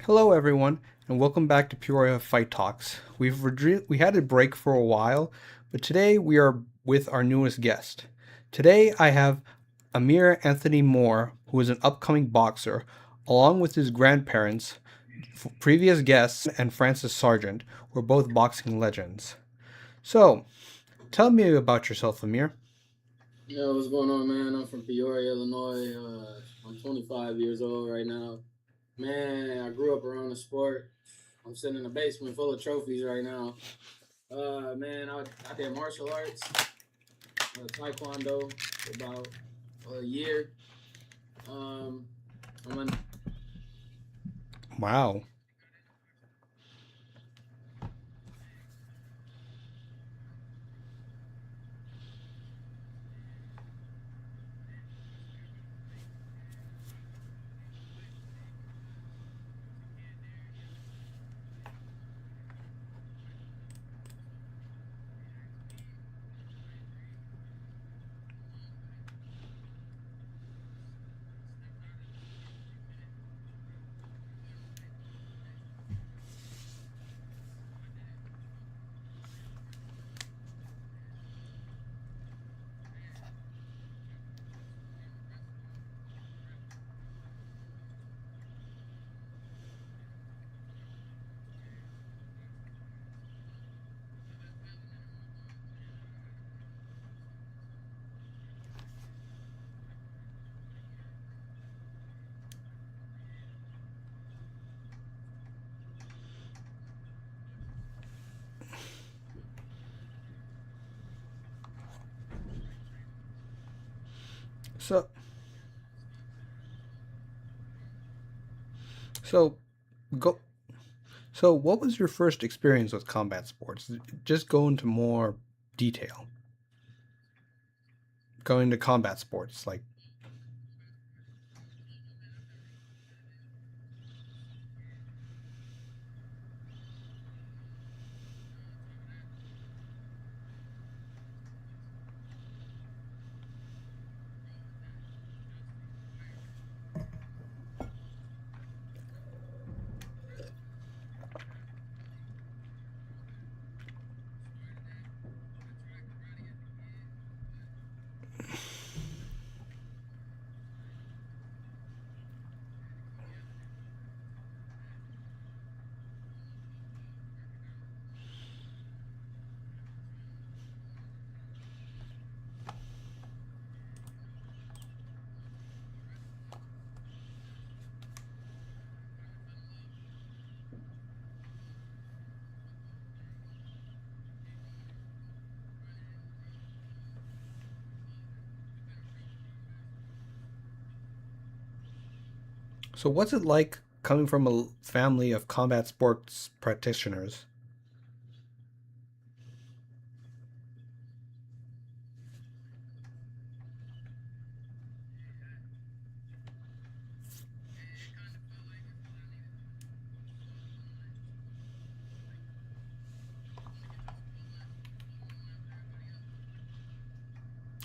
Hello, everyone, and welcome back to Peoria Fight Talks. We had a break for a while, but today we are with our newest guest. Today I have Amir Anthony Moore, who is an upcoming boxer, along with his grandparents, previous guests, and Francis Sargent, who are both boxing legends. So, tell me about yourself, Amir. Yo, what's going on, man? I'm from Peoria, Illinois. I'm 25 years old right now. Man, I grew up around the sport. I'm sitting in a basement full of trophies right now. Man, I did martial arts, taekwondo for about a year. Um, I'm an Wow. So, so go. So, what was your first experience with combat sports? Just go into more detail. Going to combat sports, like, so what's it like coming from a family of combat sports practitioners?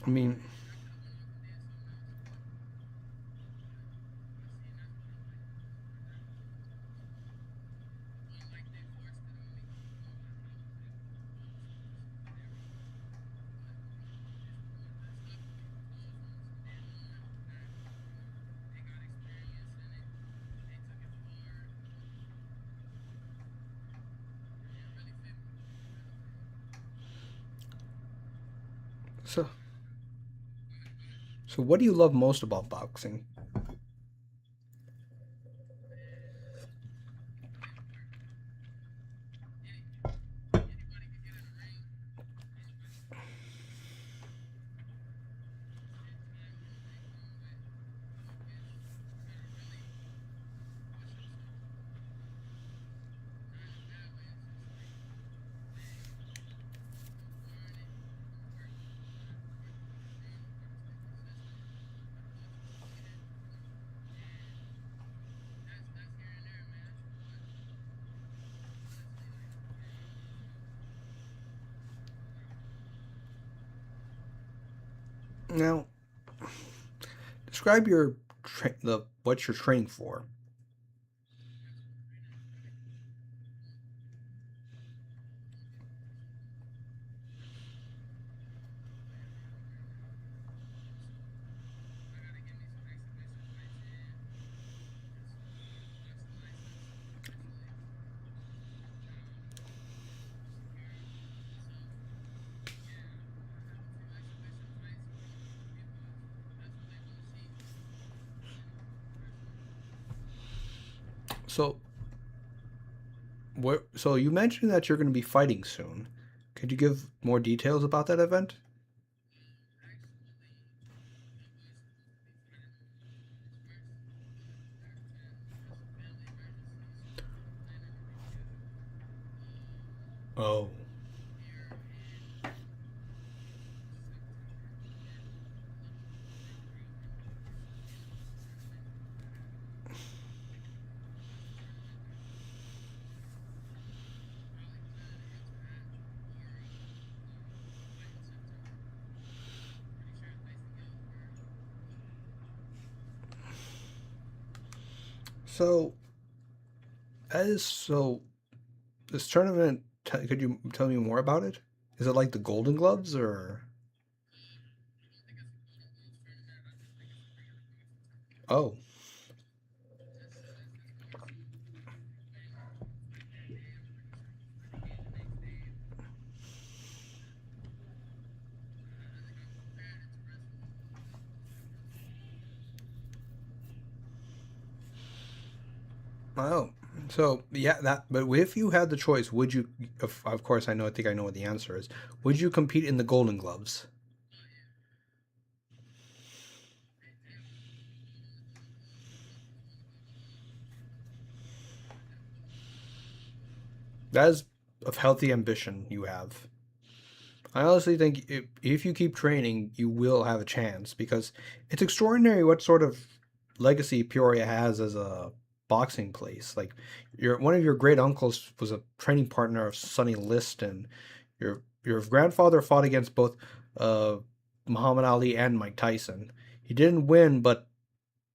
I mean, so so what do you love most about boxing? Now, describe your the what you're training for. So, so you mentioned that you're going to be fighting soon. Could you give more details about that event? Oh. So, so this tournament, could you tell me more about it? Is it like the Golden Gloves or? Oh. Oh. So, yeah, that, but if you had the choice, would you, of course, I think I know what the answer is. Would you compete in the Golden Gloves? That is a healthy ambition you have. I honestly think if you keep training, you will have a chance because it's extraordinary what sort of legacy Peoria has as a boxing place. Like your one of your great uncles was a training partner of Sonny List, and your grandfather fought against both uh, Muhammad Ali and Mike Tyson. He didn't win, but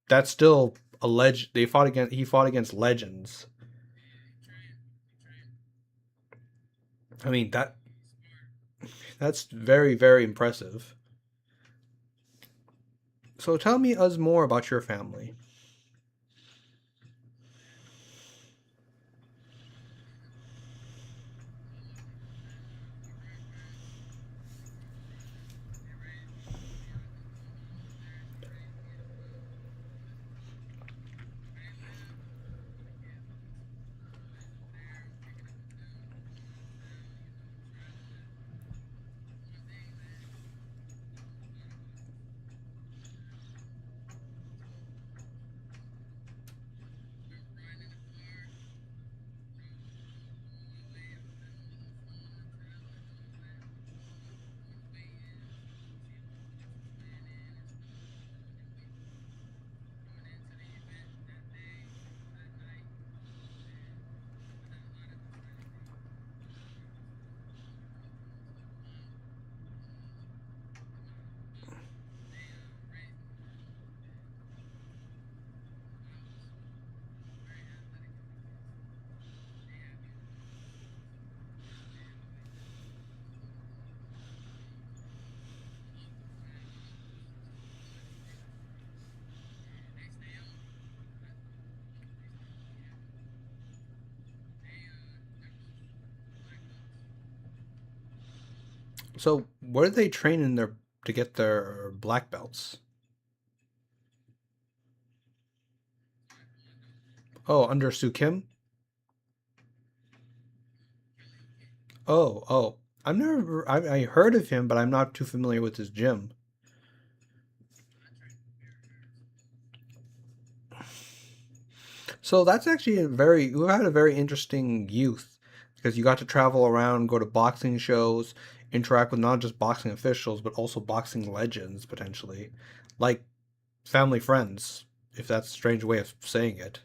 that's still a leg. He fought against legends. I mean that's very impressive. So tell me us more about your family. So, where do they train in their to get their black belts? Oh, under Sue Kim? Oh. I heard of him, but I'm not too familiar with his gym. So that's actually you had a very interesting youth because you got to travel around, go to boxing shows, interact with not just boxing officials, but also boxing legends potentially, like family friends, if that's a strange way of saying it.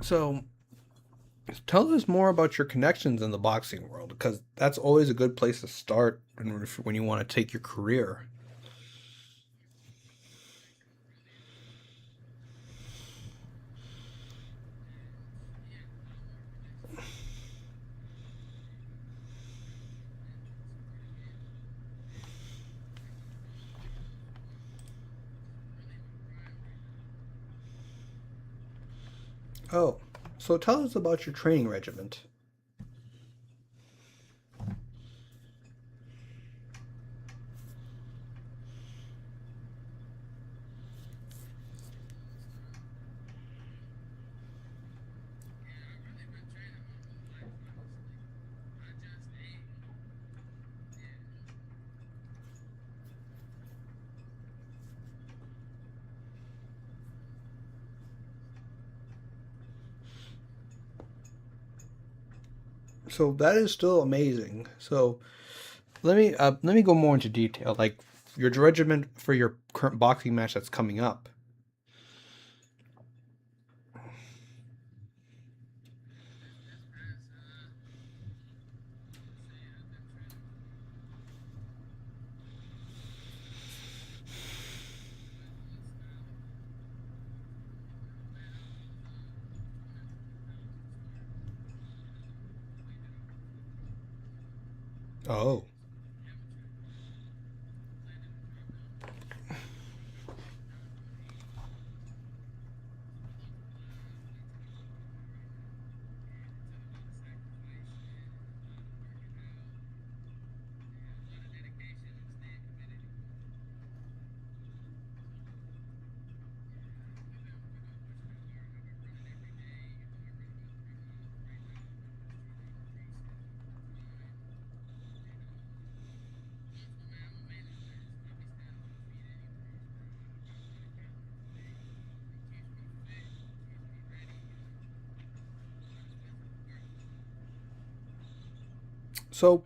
So tell us more about your connections in the boxing world, because that's always a good place to start when you want to take your career. Oh, So tell us about your training regiment. So that is still amazing. So let me go more into detail. Like your regiment for your current boxing match that's coming up. Oh. So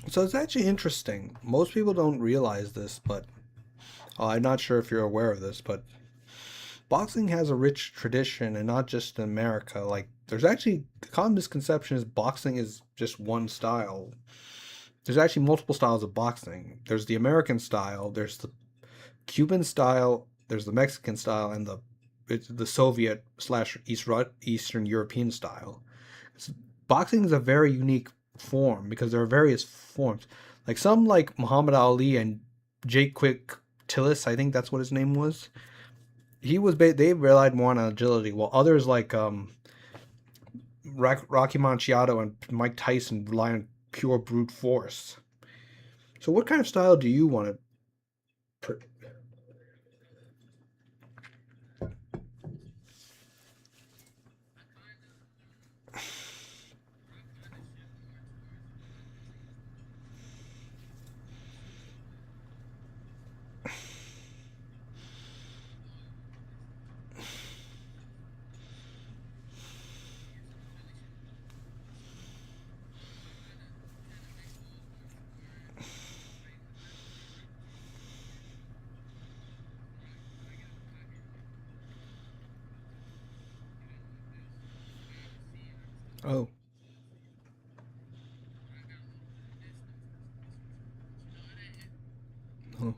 so it's actually interesting. Most people don't realize this, but I'm not sure if you're aware of this, but boxing has a rich tradition, and not just in America. Like, there's actually the common misconception is boxing is just one style. There's actually multiple styles of boxing. There's the American style, there's the Cuban style, there's the Mexican style, and the Soviet slash Eastern European style. So boxing is a very unique form because there are various forms. Like some, like Muhammad Ali and Jake Quick Tillis, I think that's what his name was. They relied more on agility, while others like Rocky Manciato and Mike Tyson rely on pure brute force. So, what kind of style do you want to? Oh, oh.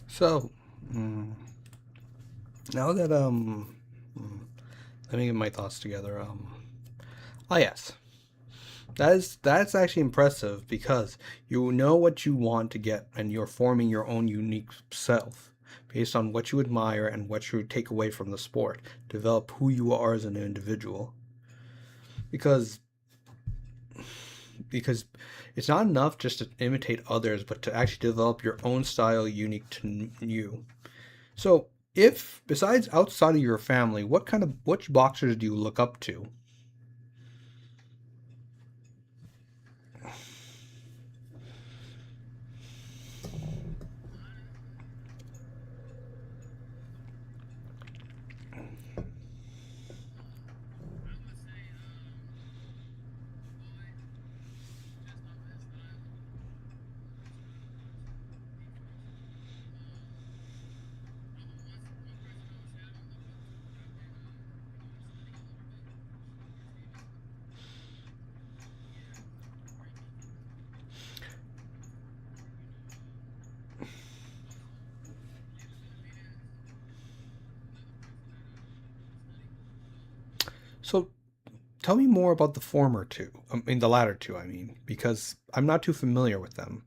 So, mm, now that let me get my thoughts together. Oh yes, that's actually impressive because you know what you want to get, and you're forming your own unique self based on what you admire and what you take away from the sport. Develop who you are as an individual, because because it's not enough just to imitate others, but to actually develop your own style unique to you. So, if besides outside of your family, which boxers do you look up to? So tell me more about the former two. I mean, the latter two, I mean, because I'm not too familiar with them.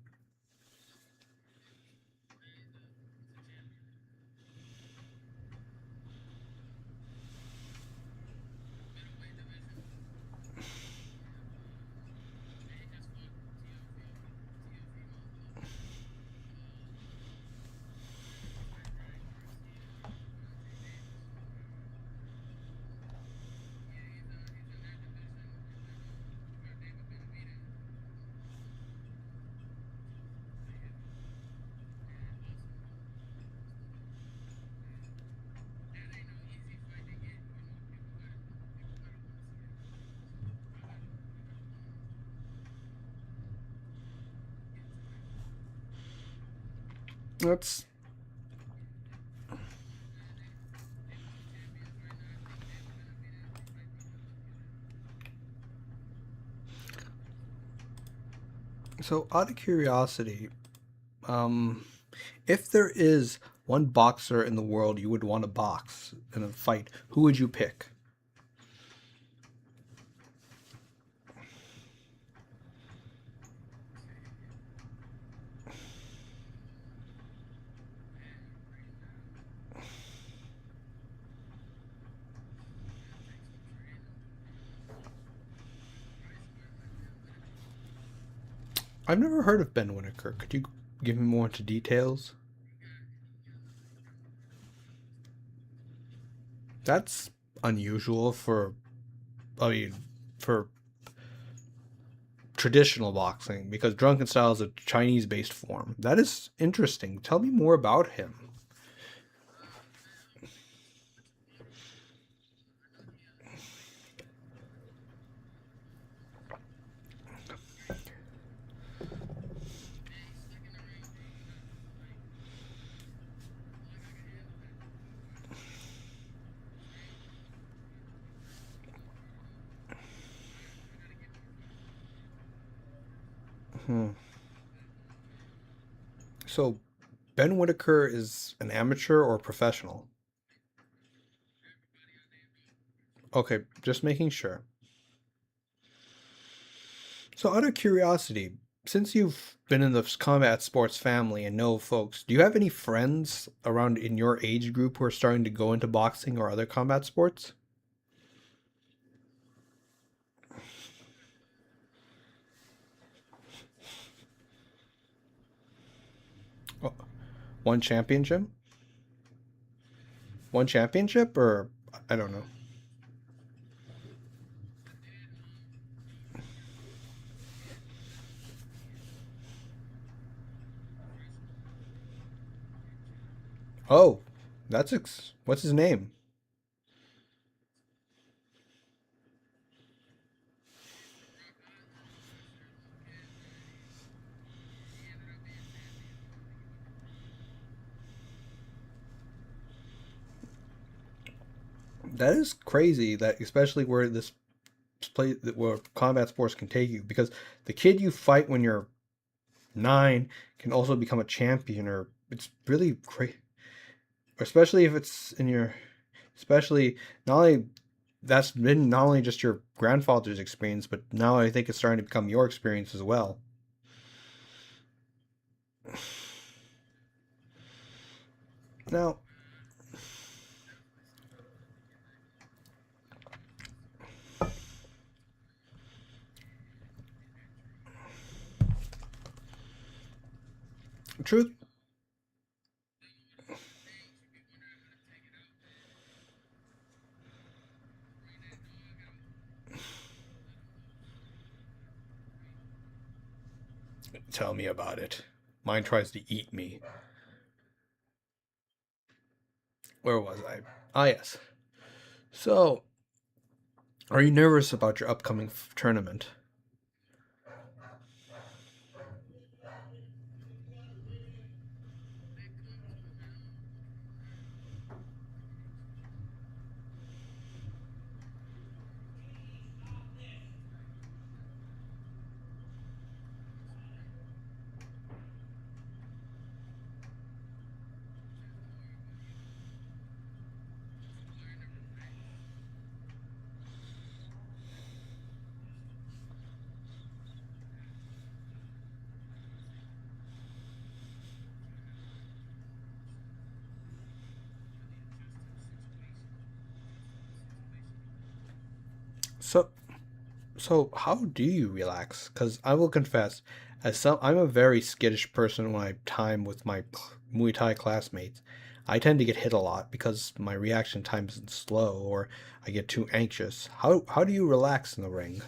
That's so out of curiosity, um, if there is one boxer in the world you would want to box in a fight, who would you pick? I've never heard of Ben Whitaker. Could you give me more into details? That's unusual for, I mean, for traditional boxing because drunken style is a Chinese-based form. That is interesting. Tell me more about him. Hmm. So, Ben Whitaker is an amateur or professional? Okay, just making sure. So, out of curiosity, since you've been in the combat sports family and know folks, do you have any friends around in your age group who are starting to go into boxing or other combat sports? Oh, one championship? One championship, or I don't know. Oh, what's his name? That is crazy. That especially where this play where combat sports can take you, because the kid you fight when you're 9 can also become a champion, or it's really crazy. Especially if it's in your, especially not only that's been not only just your grandfather's experience, but now I think it's starting to become your experience as well. Now, truth, tell me about it. Mine tries to eat me. Where was I? Ah, yes. So, are you nervous about your upcoming tournament? So so how do you relax? Because I will confess, I'm a very skittish person when I time with my Muay Thai classmates. I tend to get hit a lot because my reaction time isn't slow or I get too anxious. How do you relax in the ring?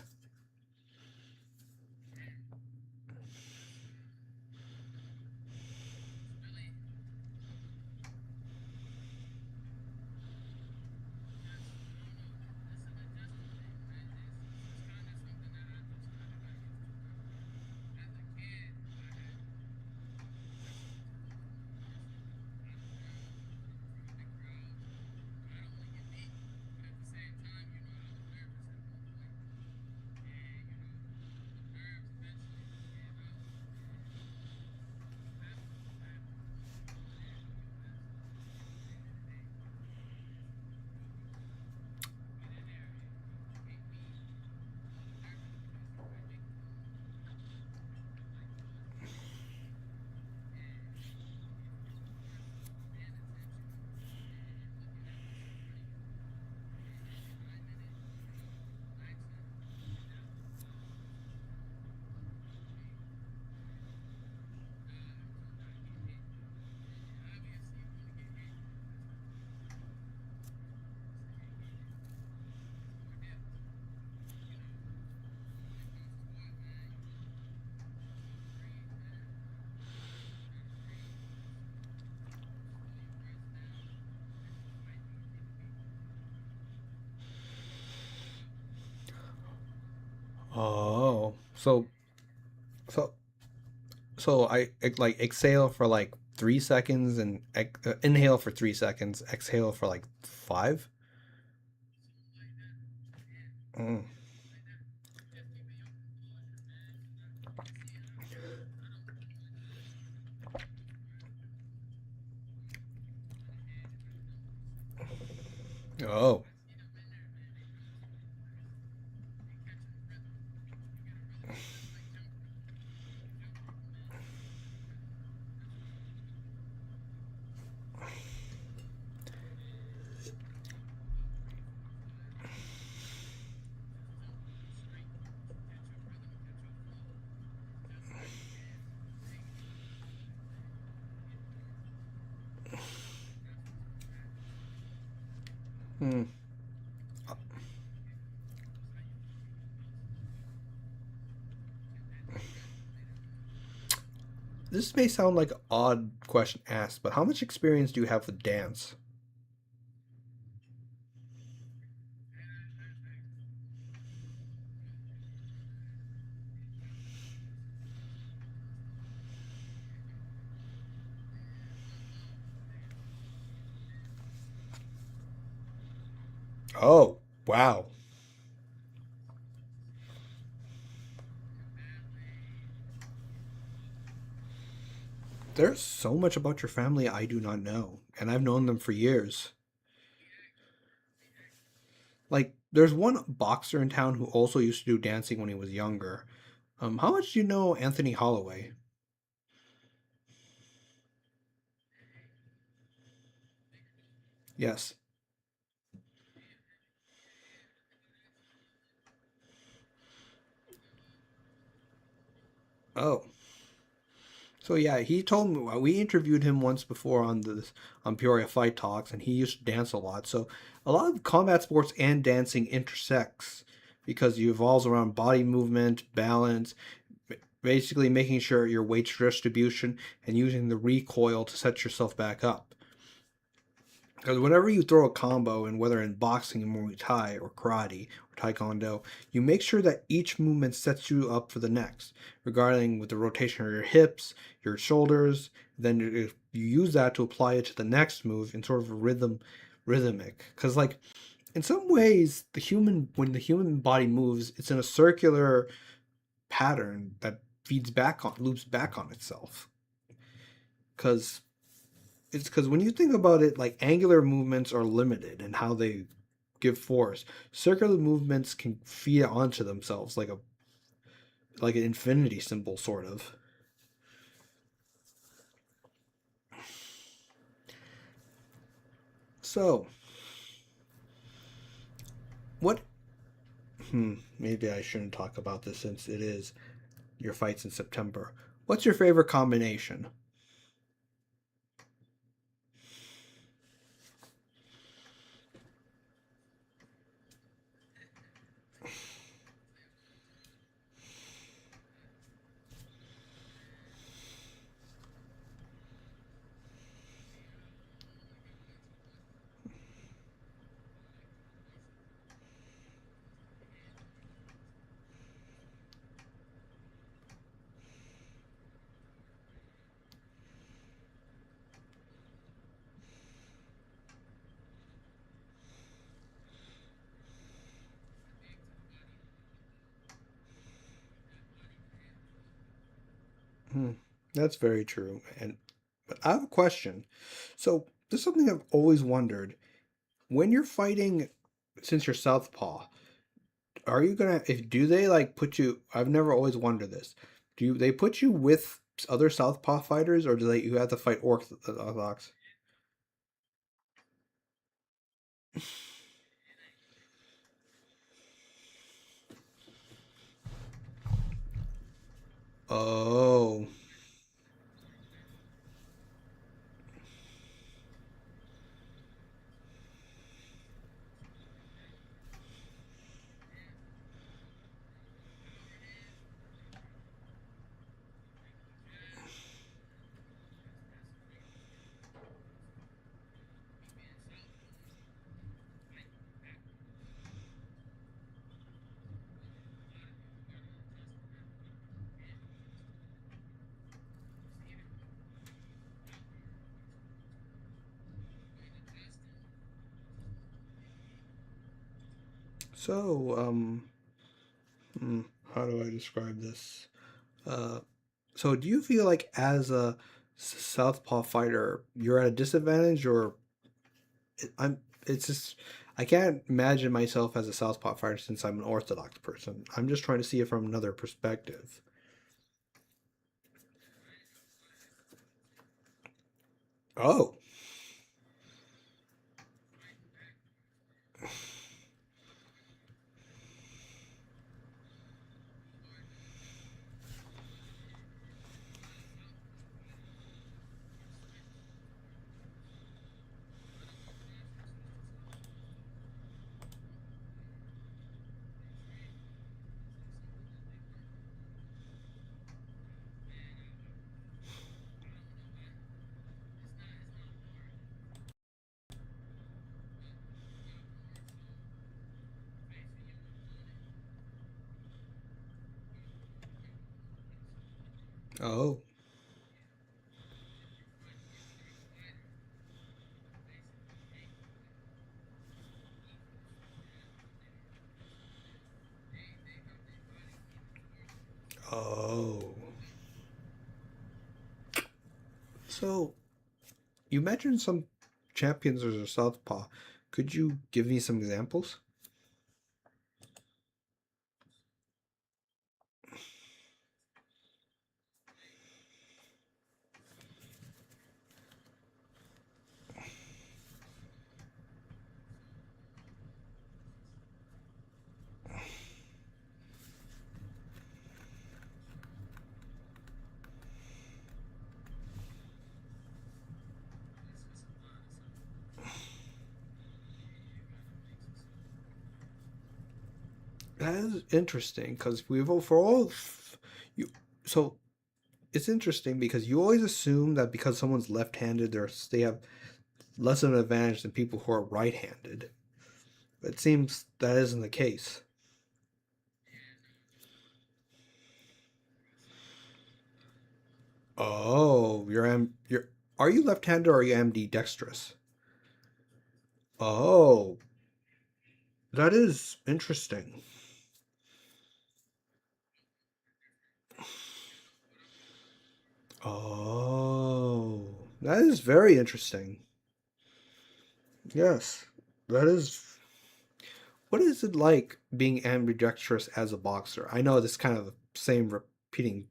Oh, so like exhale for like 3 seconds and inhale for 3 seconds, exhale for like five. Mm. Oh. Hmm. This may sound like an odd question asked, but how much experience do you have with dance? Oh, wow. There's so much about your family I do not know, and I've known them for years. Like, there's one boxer in town who also used to do dancing when he was younger. How much do you know Anthony Holloway? Yes. Oh, so yeah, he told me we interviewed him once before on Peoria Fight Talks, and he used to dance a lot. So a lot of combat sports and dancing intersects because it evolves around body movement, balance, basically making sure your weight distribution and using the recoil to set yourself back up. Because whenever you throw a combo, and whether in boxing, Muay Thai, or karate, or taekwondo, you make sure that each movement sets you up for the next, regarding with the rotation of your hips, your shoulders. Then you use that to apply it to the next move in sort of a rhythmic. Because like in some ways, when the human body moves, it's in a circular pattern that loops back on itself. Because it's because when you think about it, like angular movements are limited in how they give force. Circular movements can feed onto themselves like an infinity symbol, sort of. So, what Maybe I shouldn't talk about this since it is your fights in September. What's your favorite combination? Hmm, that's very true. And but I have a question. So there's something I've always wondered. When you're fighting, since you're southpaw, are you gonna? If do they like put you? I've never always wondered this. Do they put you with other southpaw fighters, or do they you have to fight orthodox? Oh, so hmm, how do I describe this? Uh, so do you feel like as a southpaw fighter, you're at a disadvantage, or I'm? It's just I can't imagine myself as a southpaw fighter since I'm an orthodox person. I'm just trying to see it from another perspective. Oh, oh, oh. So you mentioned some champions as a southpaw. Could you give me some examples? That is interesting because we've all for all you. So it's interesting because you always assume that because someone's left-handed, they have less of an advantage than people who are right-handed. But it seems that isn't the case. Oh, you're are you left-handed or are you ambidextrous? Oh, that is interesting. Oh, that is very interesting. Yes, that is. What is it like being ambidextrous as a boxer? I know this kind of the same repeating.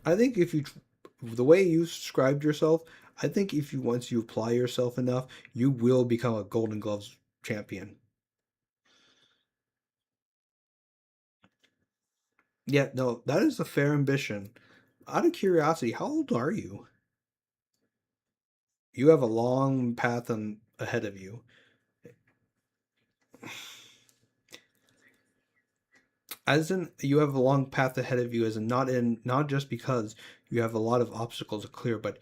I think if you, the way you described yourself, I think if you once you apply yourself enough, you will become a Golden Gloves champion. Yeah, no, that is a fair ambition. Out of curiosity, how old are you? You have a long path ahead of you. As in, you have a long path ahead of you, as in not just because you have a lot of obstacles to clear, but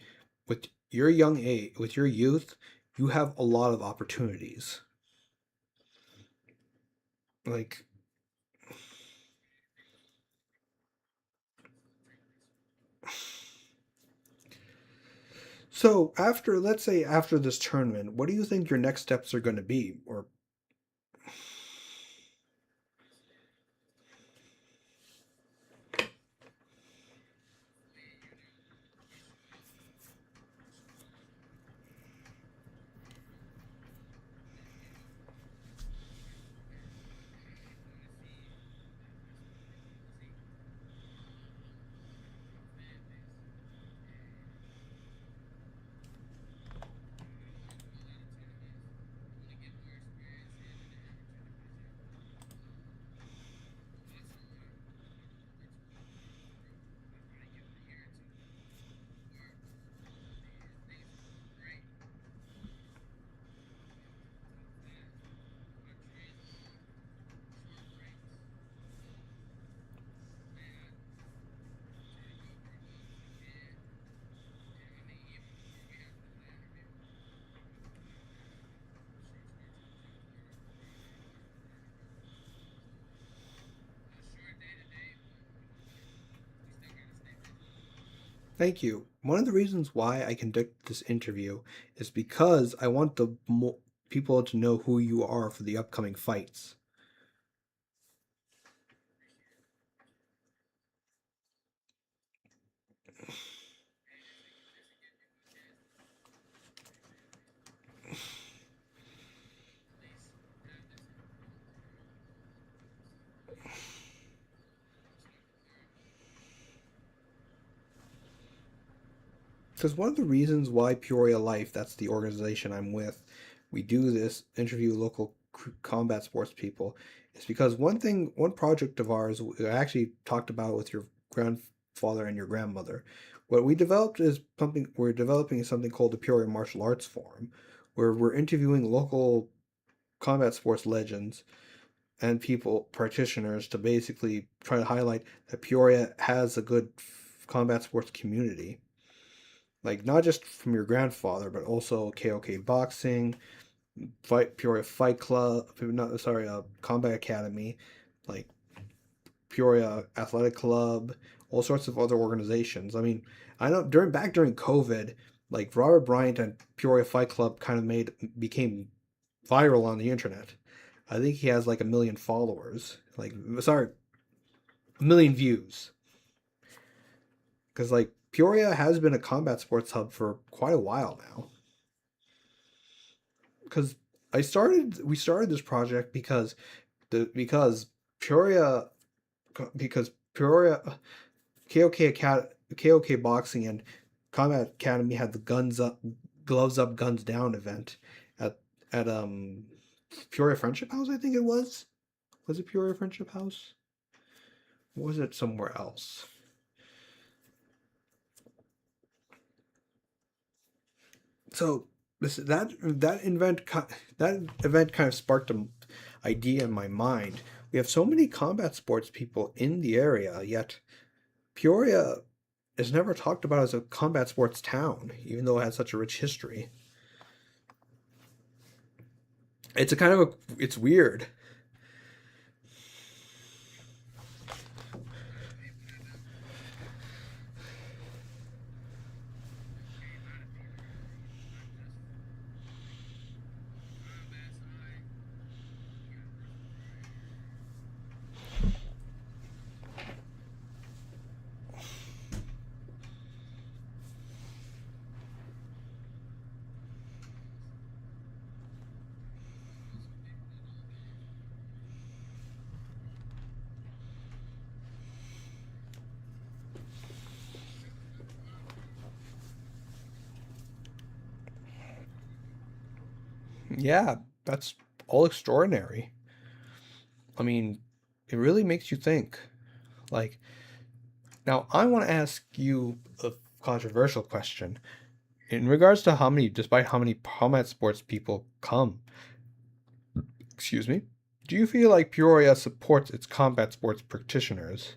with your young age, with your youth, you have a lot of opportunities. Like, so after, let's say after this tournament, what do you think your next steps are going to be? Or thank you. One of the reasons why I conduct this interview is because I want people to know who you are for the upcoming fights. Because one of the reasons why Peoria Life, that's the organization I'm with, we do this interview local combat sports people, is because one project of ours, I actually talked about with your grandfather and your grandmother. What we developed is something, we're developing something called the Peoria Martial Arts Forum, where we're interviewing local combat sports legends and people, practitioners, to basically try to highlight that Peoria has a good combat sports community, like not just from your grandfather, but also KOK Boxing, Peoria Fight Club, not sorry, Combat Academy, like Peoria Athletic Club, all sorts of other organizations. I mean, I know during COVID, like Robert Bryant and Peoria Fight Club kind of became viral on the internet. I think he has like 1 million followers. Like, sorry, 1 million views. Because like Peoria has been a combat sports hub for quite a while now. Because we started this project because Peoria because Peoria KOK Boxing and Combat Academy had the guns up, gloves up, guns down event at at Peoria Friendship House, I think it was. Was it Peoria Friendship House? Or was it somewhere else? So that event kind of sparked an idea in my mind. We have so many combat sports people in the area, yet Peoria is never talked about as a combat sports town, even though it has such a rich history. It's a kind of it's weird. Yeah, that's all extraordinary. I mean, it really makes you think. Like, now I want to ask you a controversial question. In regards to despite how many combat sports people come, excuse me, do you feel like Peoria supports its combat sports practitioners?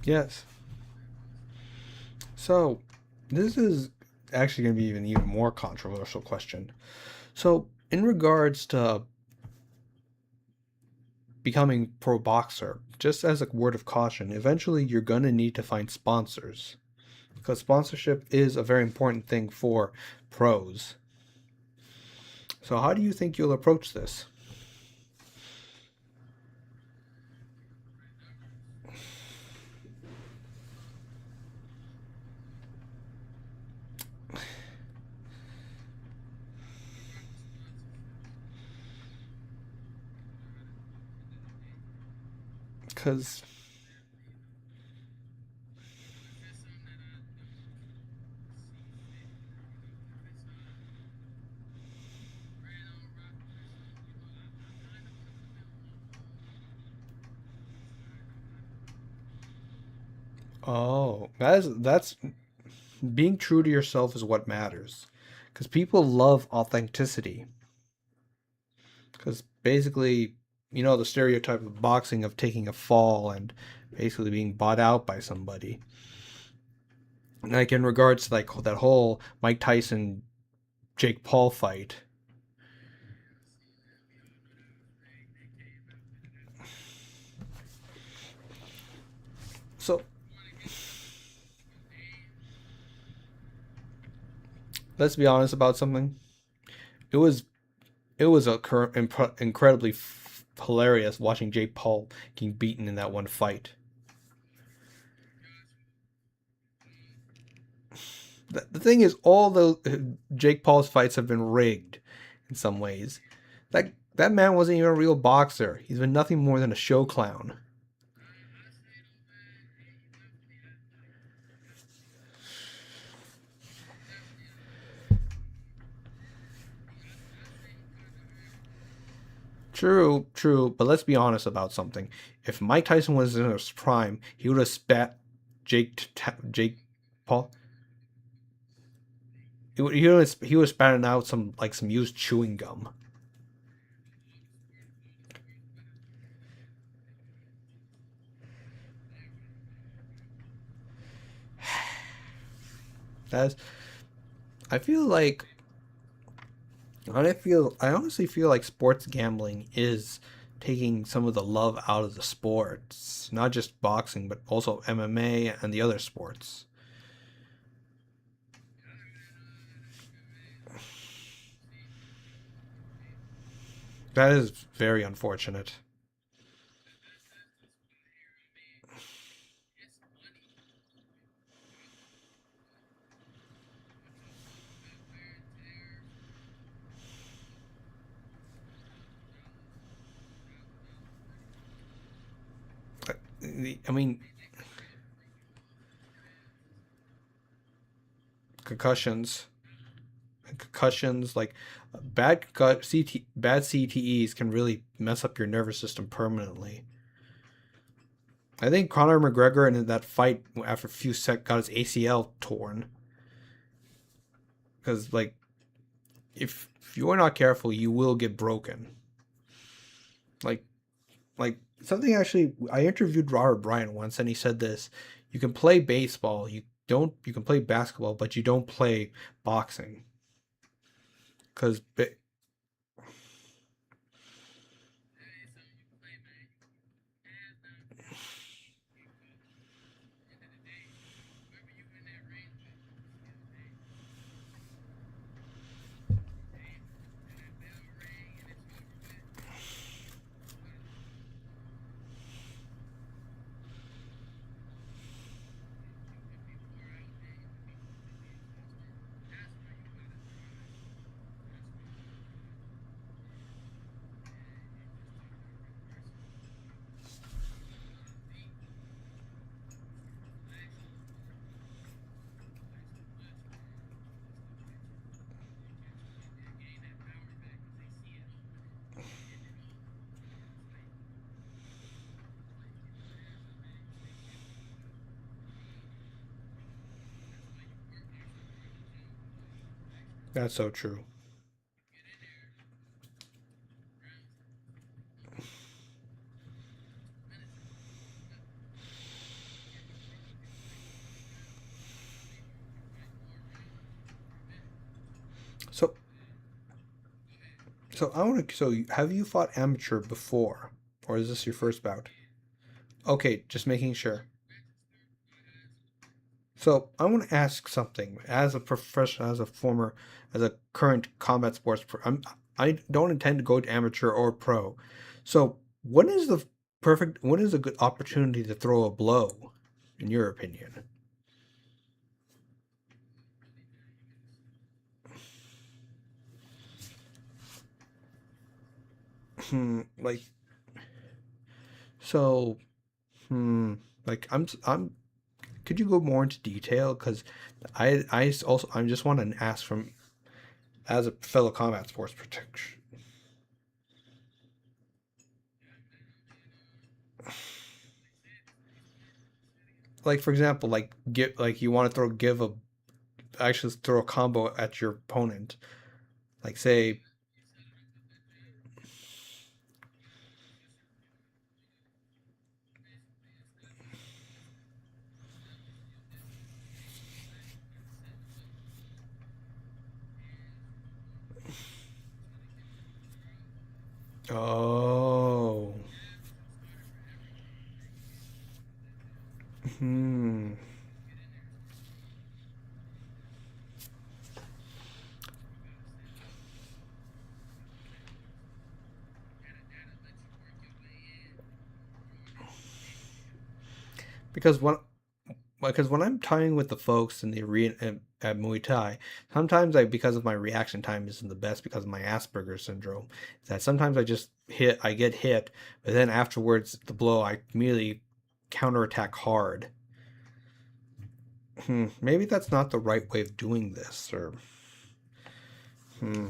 Yes. So, this is actually going to be even more controversial question. So, in regards to becoming pro boxer, just as a word of caution, eventually you're going to need to find sponsors because sponsorship is a very important thing for pros. So, how do you think you'll approach this? Because, oh, that's being true to yourself is what matters. Because people love authenticity. Because basically, the stereotype of boxing of taking a fall and basically being bought out by somebody. Like in regards to like that whole Mike Tyson Jake Paul fight. So let's be honest about something. It was it was incredibly hilarious watching Jake Paul getting beaten in that one fight. The thing is, all the Jake Paul's fights have been rigged in some ways. That man wasn't even a real boxer. He's been nothing more than a show clown. True, true, but let's be honest about something. If Mike Tyson was in his prime, he would have spat Jake Paul. He was spatting out some used chewing gum. That's I feel like I honestly feel like sports gambling is taking some of the love out of the sports, not just boxing, but also MMA and the other sports. That is very unfortunate. I mean, concussions, concussions like bad CTEs can really mess up your nervous system permanently. I think Conor McGregor in that fight after a few sec got his ACL torn because like if you are not careful, you will get broken. Like like something actually I interviewed Robert Bryant once and he said this. You can play baseball. You can play basketball, but you don't play boxing because that's so true. So so I want to. So have you fought amateur before, or is this your first bout? Okay, just making sure. So I want to ask something. As a professional, as a current combat sports pro, I don't intend to go to amateur or pro. So when is the when is a good opportunity to throw a blow, in your opinion? Like so, hmm, like I'm. Could you go more into detail? Because I just want to ask from as a fellow combat sports protection. Like for example, like get like you want to actually throw a combo at your opponent. Like say, oh, hmm. Because when I'm tying with the folks in the arena at Muay Thai, sometimes because of my reaction time isn't the best because of my Asperger's syndrome. That sometimes I get hit, but then afterwards the blow I immediately counterattack hard. Maybe that's not the right way of doing this, or hmm,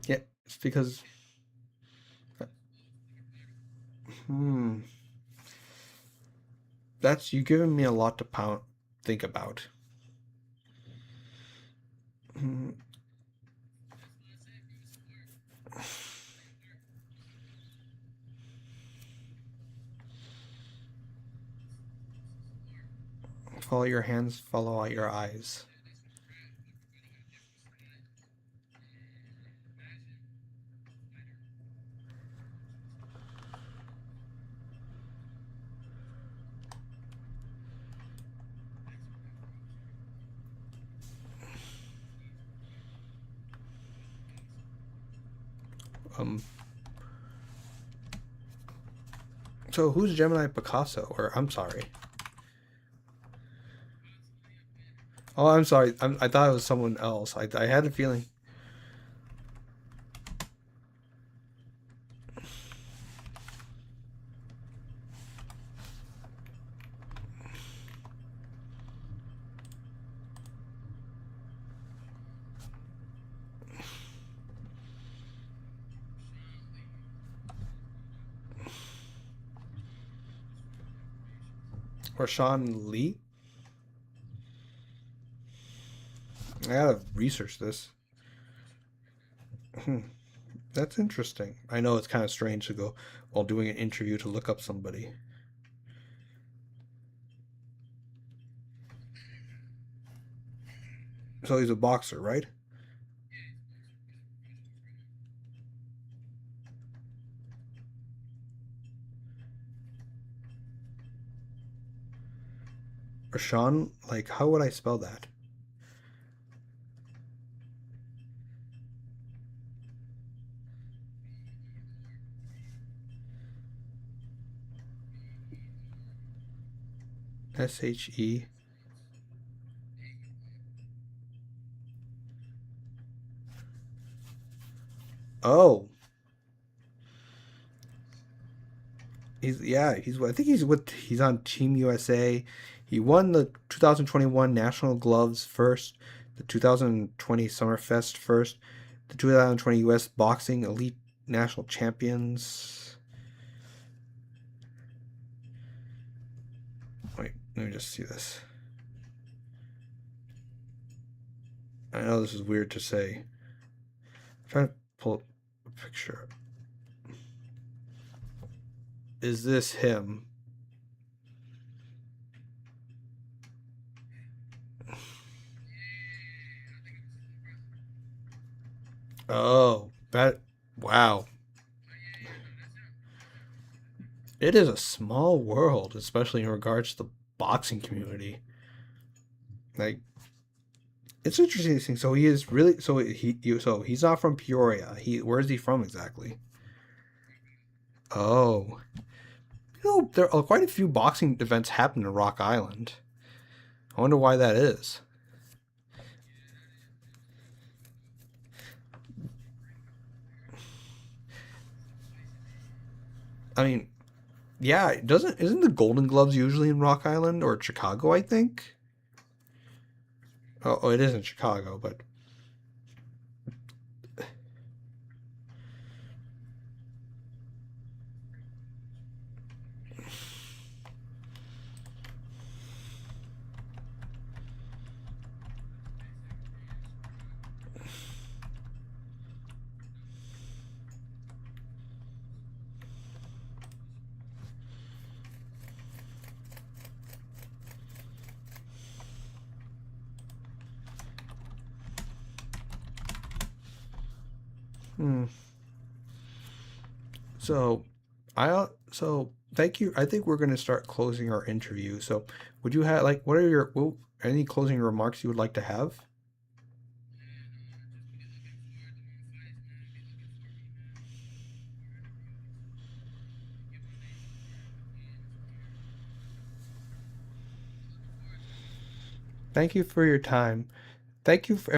yeah, it's because hmm, that's you giving me a lot to think about. Hmm, follow your hands, follow out your eyes. Um, so who's Gemini Picasso? Or I'm sorry. Oh, I'm sorry. I thought it was someone else. I had a feeling. Or Sean Lee. I gotta research this. Hmm, that's interesting. I know it's kind of strange to go while doing an interview to look up somebody. So he's a boxer, right? Or Sean, like, how would I spell that? SHE. Oh, I think he's on Team USA. He won the 2021 National Gloves first, the 2020 Summerfest first, the 2020 US Boxing Elite National Champions. Wait, let me just see this. I know this is weird to say. I'm trying to pull up a picture. Is this him? Oh, that wow. It is a small world, especially in regards to the boxing community. Like it's interesting. So he is really so he's not from Peoria. Where is he from exactly? Oh, there are quite a few boxing events happen in Rock Island. I wonder why that is. I mean, yeah, it doesn't isn't the Golden Gloves usually in Rock Island or Chicago? I think. Oh, it is in Chicago, but hmm. So, so thank you. I think we're going to start closing our interview. So, would you have like what are your any closing remarks you would like to have? Thank you for your time. Thank you for